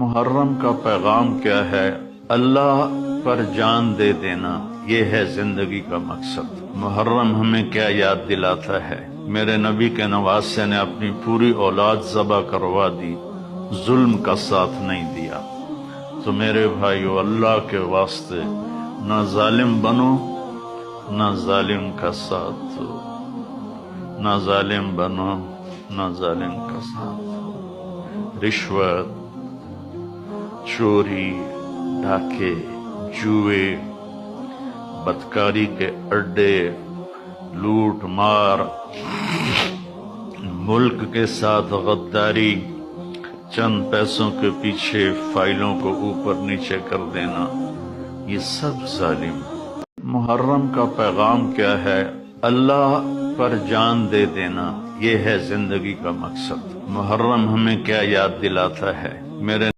محرم کا پیغام کیا ہے؟ اللہ پر جان دے دینا، یہ ہے زندگی کا مقصد۔ محرم ہمیں کیا یاد دلاتا ہے؟ میرے نبی کے نواسے نے اپنی پوری اولاد ذبح کروا دی، ظلم کا ساتھ نہیں دیا۔ تو میرے بھائیو، اللہ کے واسطے نہ ظالم بنو، نہ ظالم کا ساتھ دو، نہ ظالم بنو، نہ ظالم کا ساتھ دو۔ رشوت، چوری، ڈاکے، جوئے، بدکاری کے اڈے، لوٹ مار، ملک کے ساتھ غداری، چند پیسوں کے پیچھے فائلوں کو اوپر نیچے کر دینا، یہ سب ظالم۔ محرم کا پیغام کیا ہے؟ اللہ پر جان دے دینا، یہ ہے زندگی کا مقصد۔ محرم ہمیں کیا یاد دلاتا ہے؟ میرے